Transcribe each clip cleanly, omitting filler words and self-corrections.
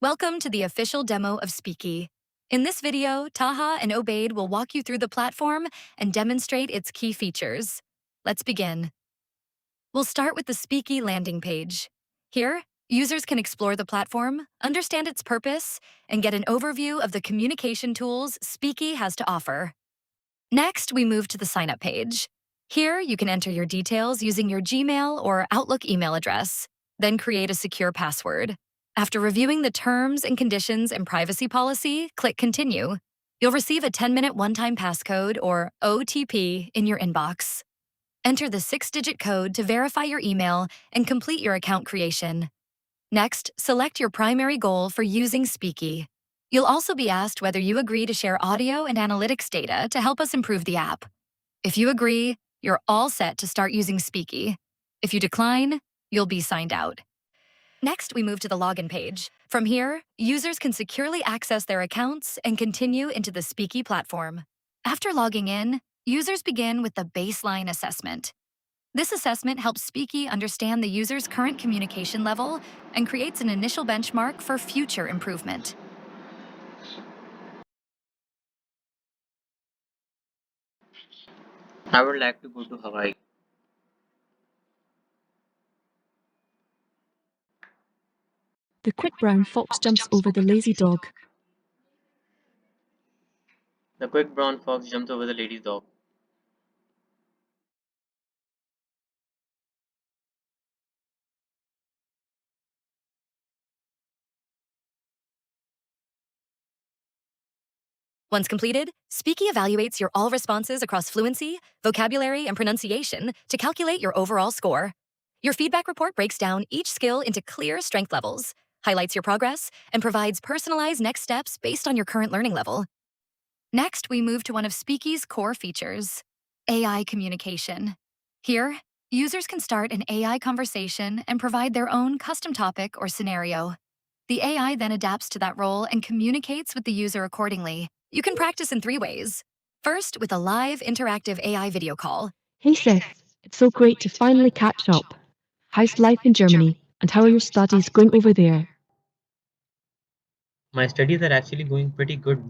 Welcome to the official demo of Speeky. In this video, Taha and Obaid will walk you through the platform and demonstrate its key features. Let's begin. We'll start with the Speeky landing page. Here, users can explore the platform, understand its purpose, and get an overview of the communication tools Speeky has to offer. Next, we move to the sign-up page. Here, you can enter your details using your Gmail or Outlook email address, then create a secure password. After reviewing the terms and conditions and privacy policy, click Continue. You'll receive a 10-minute one-time passcode, or OTP, in your inbox. Enter the 6-digit code to verify your email and complete your account creation. Next, select your primary goal for using Speeky. You'll also be asked whether you agree to share audio and analytics data to help us improve the app. If you agree, you're all set to start using Speeky. If you decline, you'll be signed out. Next, we move to the login page. From here, users can securely access their accounts and continue into the Speeky platform. After logging in, users begin with the baseline assessment. This assessment helps Speeky understand the user's current communication level and creates an initial benchmark for future improvement. I would like to go to Hawaii. The quick brown fox jumps over the lazy dog. The quick brown fox jumps over the lady's dog. Once completed, Speeky evaluates your all responses across fluency, vocabulary, and pronunciation to calculate your overall score. Your feedback report breaks down each skill into clear strength levels, highlights your progress, and provides personalized next steps based on your current learning level. Next, we move to one of Speeky's core features, AI communication. Here, users can start an AI conversation and provide their own custom topic or scenario. The AI then adapts to that role and communicates with the user accordingly. You can practice in 3 ways. First, with a live interactive AI video call. Hey sis, it's so great to finally catch up. How's life in Germany, and how are your studies going over there? My studies are actually going pretty good.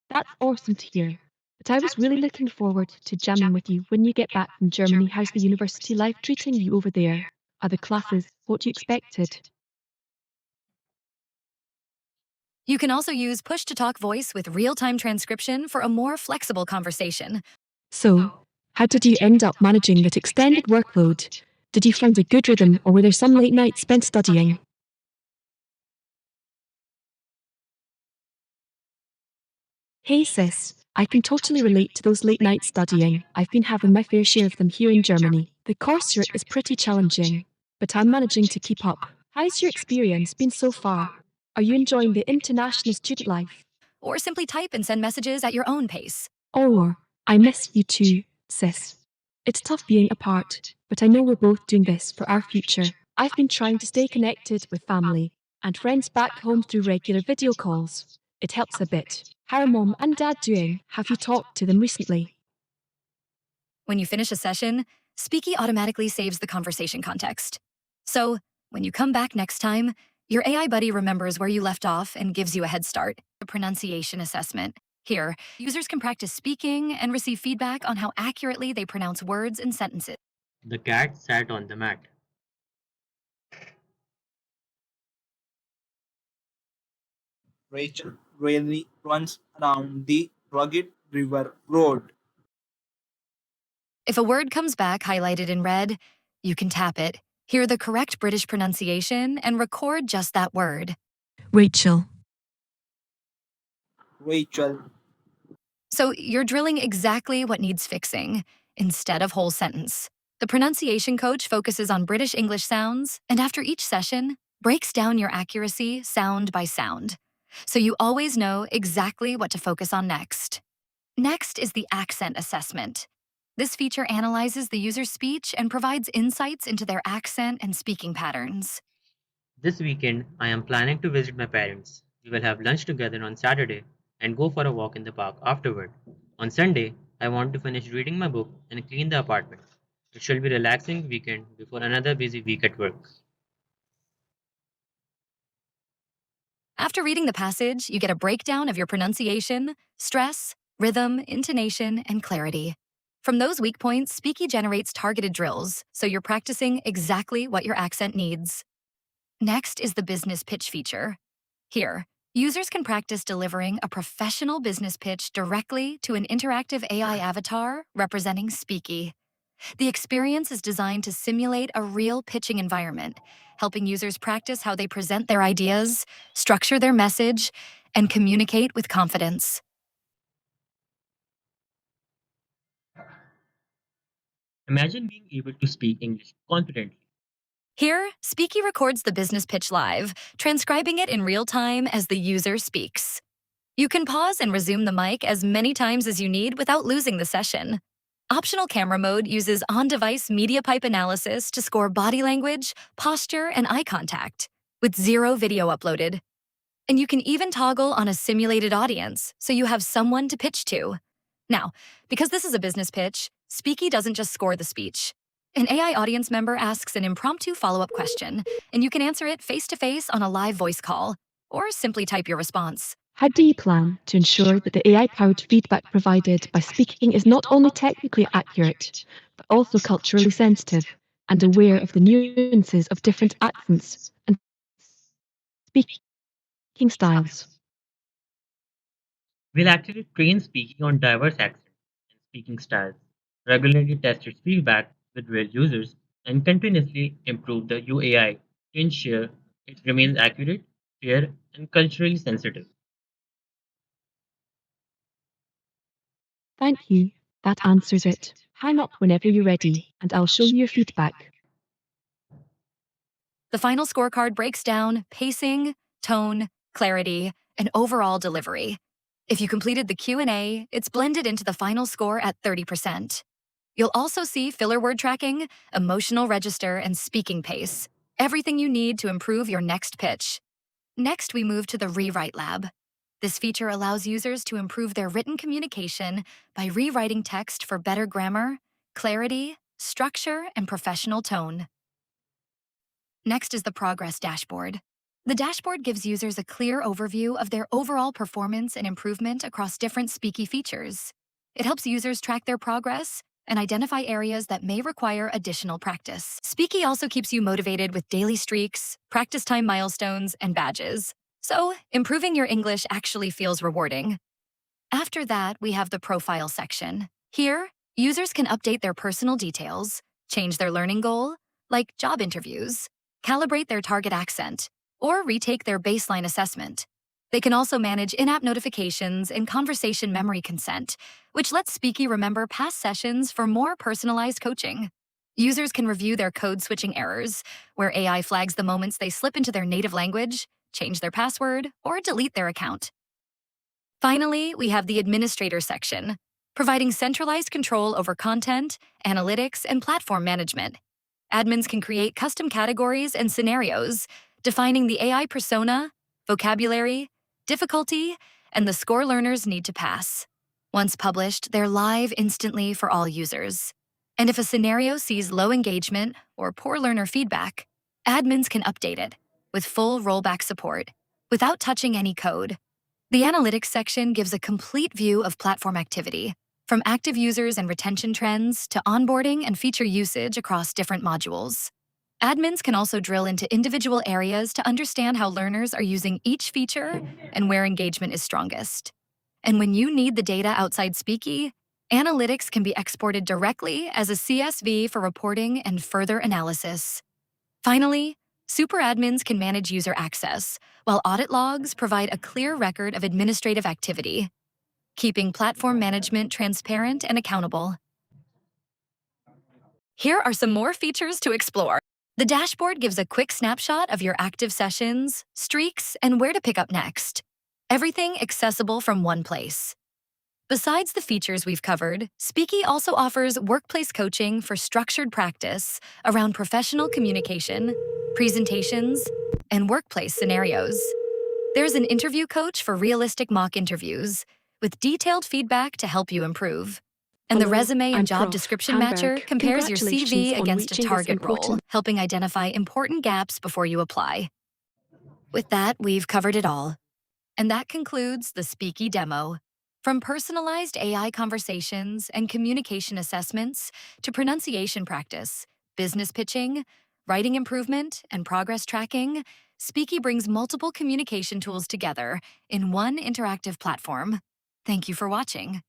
That's awesome to hear. But I was really looking forward to jamming with you when you get back from Germany. How's the university life treating you over there? Are the classes what you expected? You can also use push-to-talk voice with real-time transcription for a more flexible conversation. So, how did you end up managing that extended workload? Did you find a good rhythm, or were there some late nights spent studying? Hey sis, I can totally relate to those late nights studying. I've been having my fair share of them here in Germany. The coursework is pretty challenging, but I'm managing to keep up. How's your experience been so far? Are you enjoying the international student life? Or simply type and send messages at your own pace. Or, I miss you too, sis. It's tough being apart, but I know we're both doing this for our future. I've been trying to stay connected with family and friends back home through regular video calls. It helps a bit. How are mom and dad doing? Have you talked to them recently? When you finish a session, Speeky automatically saves the conversation context. So, when you come back next time, your AI buddy remembers where you left off and gives you a head start. The pronunciation assessment. Here, users can practice speaking and receive feedback on how accurately they pronounce words and sentences. The cat sat on the mat. Rachel really runs around the rugged river road. If a word comes back highlighted in red, you can tap it, hear the correct British pronunciation, and record just that word. Rachel. Rachel, So you're drilling exactly what needs fixing, instead of whole sentence. The pronunciation coach focuses on British English sounds, and after each session, breaks down your accuracy sound by sound. So you always know exactly what to focus on next. Next is the accent assessment. This feature analyzes the user's speech and provides insights into their accent and speaking patterns. This weekend, I am planning to visit my parents. We will have lunch together on Saturday and go for a walk in the park afterward. On Sunday, I want to finish reading my book and clean the apartment. It shall be a relaxing weekend before another busy week at work. After reading the passage, you get a breakdown of your pronunciation, stress, rhythm, intonation, and clarity. From those weak points, Speeky generates targeted drills, so you're practicing exactly what your accent needs. Next is the business pitch feature. Here, users can practice delivering a professional business pitch directly to an interactive AI avatar representing Speeky. The experience is designed to simulate a real pitching environment, helping users practice how they present their ideas, structure their message, and communicate with confidence. Imagine being able to speak English confidently. Here, Speeky records the business pitch live, transcribing it in real time as the user speaks. You can pause and resume the mic as many times as you need without losing the session. Optional camera mode uses on-device media pipe analysis to score body language, posture, and eye contact, with zero video uploaded. And you can even toggle on a simulated audience, so you have someone to pitch to. Now, because this is a business pitch, Speaky doesn't just score the speech. An AI audience member asks an impromptu follow-up question, and you can answer it face-to-face on a live voice call, or simply type your response. How do you plan to ensure that the AI-powered feedback provided by speaking is not only technically accurate, but also culturally sensitive and aware of the nuances of different accents and speaking styles? We'll actually train speaking on diverse accents and speaking styles, regularly test its feedback with real users, and continuously improve the UAI to ensure it remains accurate, fair, and culturally sensitive. Thank you. That answers it. Hang up whenever you're ready, and I'll show you your feedback. The final scorecard breaks down pacing, tone, clarity, and overall delivery. If you completed the Q&A, it's blended into the final score at 30%. You'll also see filler word tracking, emotional register, and speaking pace. Everything you need to improve your next pitch. Next, we move to the Rewrite Lab. This feature allows users to improve their written communication by rewriting text for better grammar, clarity, structure, and professional tone. Next is the Progress Dashboard. The dashboard gives users a clear overview of their overall performance and improvement across different Speaky features. It helps users track their progress and identify areas that may require additional practice. Speaky also keeps you motivated with daily streaks, practice time milestones, and badges. So, improving your English actually feels rewarding. After that, we have the Profile section. Here, users can update their personal details, change their learning goal, like job interviews, calibrate their target accent, or retake their baseline assessment. They can also manage in-app notifications and conversation memory consent, which lets Speeky remember past sessions for more personalized coaching. Users can review their code switching errors, where AI flags the moments they slip into their native language, change their password, or delete their account. Finally, we have the Administrator section, providing centralized control over content, analytics, and platform management. Admins can create custom categories and scenarios, defining the AI persona, vocabulary, difficulty, and the score learners need to pass. Once published, they're live instantly for all users. And if a scenario sees low engagement or poor learner feedback, admins can update it with full rollback support without touching any code. The Analytics section gives a complete view of platform activity, from active users and retention trends to onboarding and feature usage across different modules. Admins can also drill into individual areas to understand how learners are using each feature and where engagement is strongest. And when you need the data outside Speeky, analytics can be exported directly as a CSV for reporting and further analysis. Finally, super admins can manage user access, while audit logs provide a clear record of administrative activity, keeping platform management transparent and accountable. Here are some more features to explore. The dashboard gives a quick snapshot of your active sessions, streaks, and where to pick up next. Everything accessible from one place. Besides the features we've covered, Speeky also offers workplace coaching for structured practice around professional communication, presentations, and workplace scenarios. There's an interview coach for realistic mock interviews, with detailed feedback to help you improve. And the Hello, resume and I'm job Prof. description Hamburg. matcher compares your Congratulations CV on against a reaching this target role, important helping identify important gaps before you apply. With that, we've covered it all. And that concludes the Speaky demo. From personalized AI conversations and communication assessments to pronunciation practice, business pitching, writing improvement, and progress tracking, Speaky brings multiple communication tools together in one interactive platform. Thank you for watching.